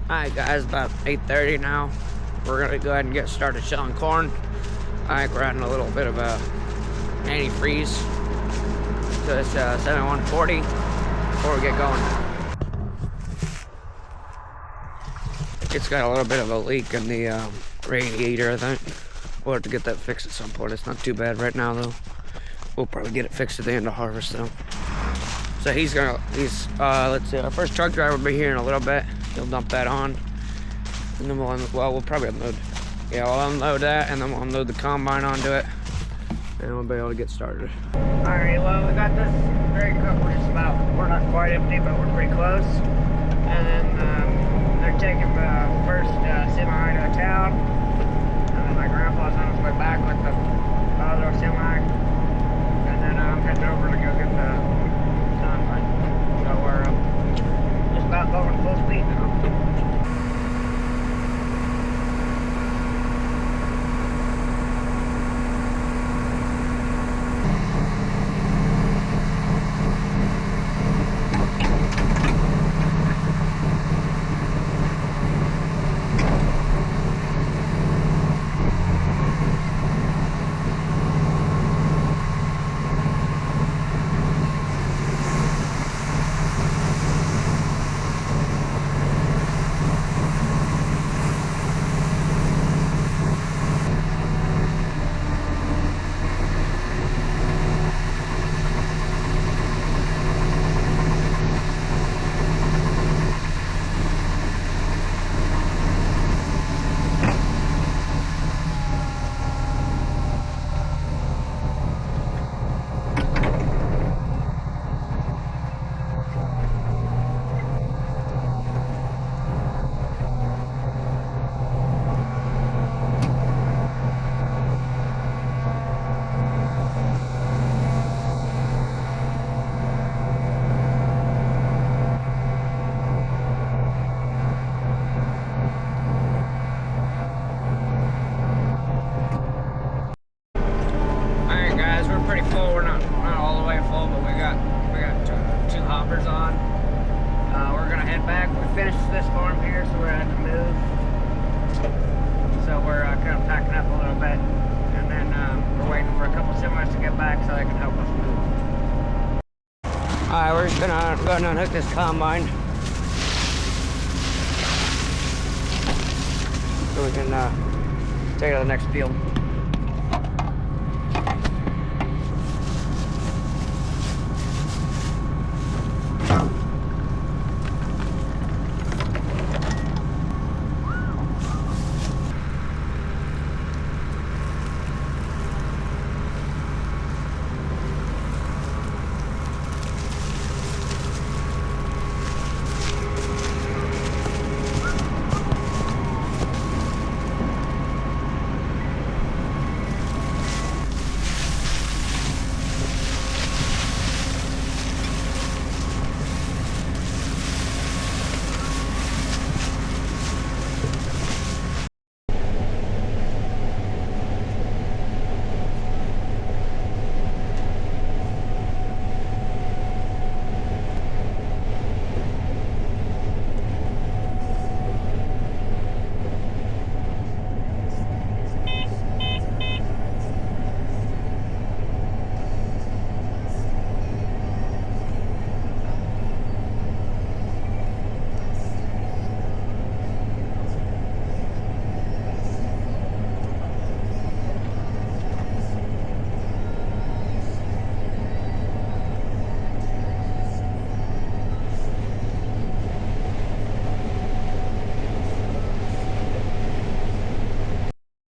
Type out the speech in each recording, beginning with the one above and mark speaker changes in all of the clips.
Speaker 1: Alright guys, about 8:30 now. We're gonna go ahead and get started shelling corn. Alright, we're adding a little bit of a antifreeze to this 7140 before we get going. It's got a little bit of a leak in the radiator, I think. We'll have to get that fixed at some point. It's not too bad right now though. We'll probably get it fixed at the end of harvest though. So let's see, our first truck driver will be here in a little bit. He'll dump that on, and then we'll probably unload. Yeah, we'll unload that, and then we'll unload the combine onto it, and we'll be able to get started. All right, well, we got this very cooked. We're not quite empty, but we're pretty close. And then they're taking the first semi to a town, and then my grandpa's on his way back with the other semi, and then I'm heading over to go get the combine. So we're just about going full speed now. Pretty full. We're not all the way full, but we got two hoppers on. We're gonna head back. We finished this farm here, so we're gonna have to move. So we're kind of packing up a little bit, and then we're waiting for a couple semis to get back so they can help us move. All right, we're just gonna go and unhook this combine so we can take it to the next field.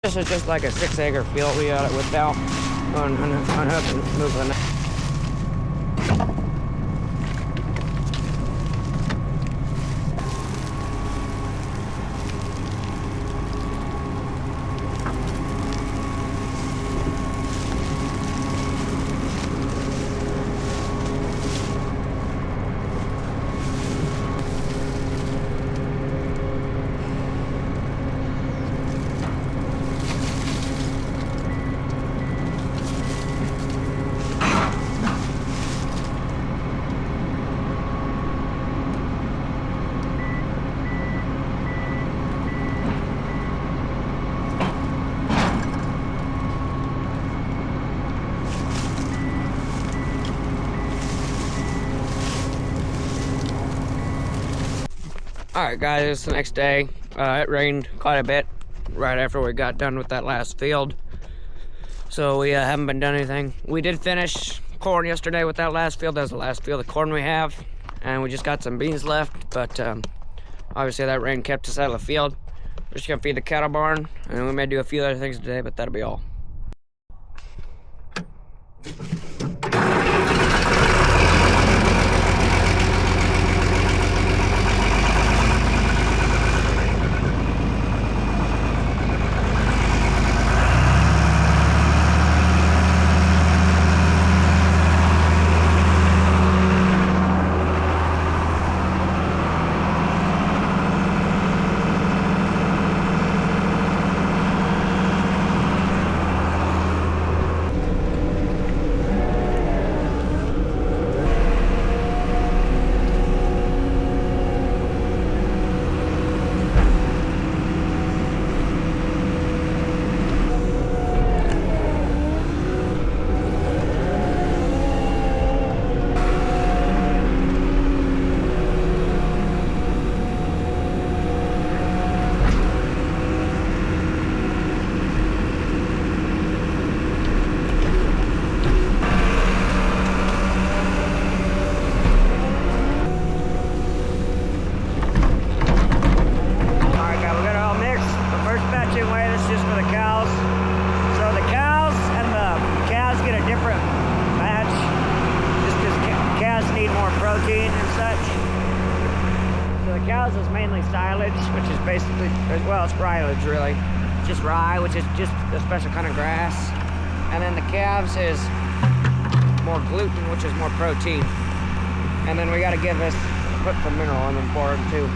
Speaker 1: This is just like a 6-acre field. We got it without unhook and moving. Alright guys, it's the next day. It rained quite a bit right after we got done with that last field. So we haven't been done anything. We did finish corn yesterday with that last field. That was the last field of corn we have. And we just got some beans left, but obviously that rain kept us out of the field. We're just gonna feed the cattle barn, and we may do a few other things today, but that'll be all. Cows is mainly silage, which is basically, well, it's silage really. It's just rye, which is just a special kind of grass. And then the calves is more gluten, which is more protein. And then we got to put some mineral in them for them too.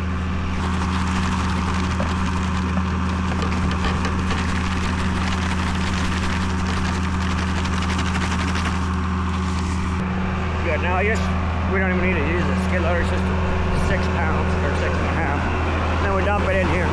Speaker 1: Good. Now we don't even need to use a skid loader. It's just 6 pounds or 6.5. Then we dump it in here.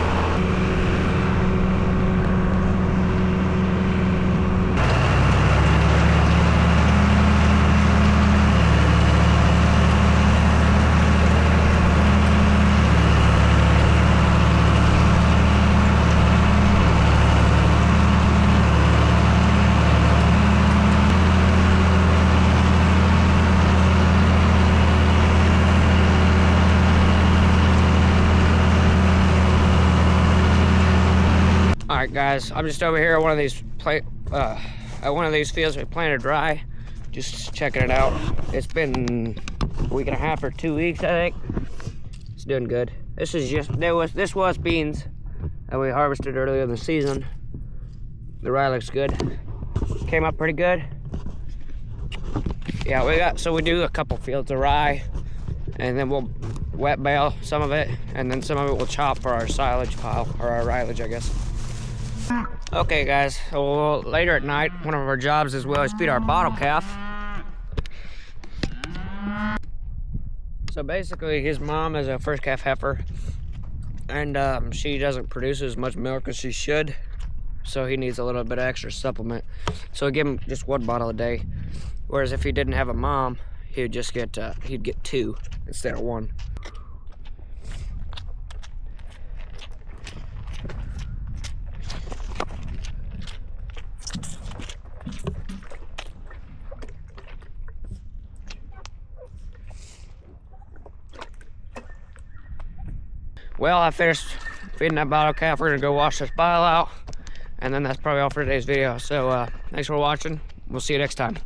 Speaker 1: Alright guys, I'm just over here at one of these fields we planted dry. Just checking it out. It's been a week and a half or 2 weeks, I think. It's doing good. This was beans that we harvested earlier in the season. The rye looks good. Came up pretty good. Yeah, we do a couple fields of rye, and then we'll wet bale some of it, and then some of it we'll chop for our silage pile, or our silage, I guess. Okay guys, so later at night, one of our jobs as well is feed our bottle calf. So basically his mom is a first calf heifer, and she doesn't produce as much milk as she should, so he needs a little bit of extra supplement. So we give him just 1 bottle a day, whereas if he didn't have a mom, he would just get he'd get 2 instead of 1. Well, I finished feeding that bottle calf. We're gonna go wash this bottle out, and then that's probably all for today's video. So thanks for watching. We'll see you next time.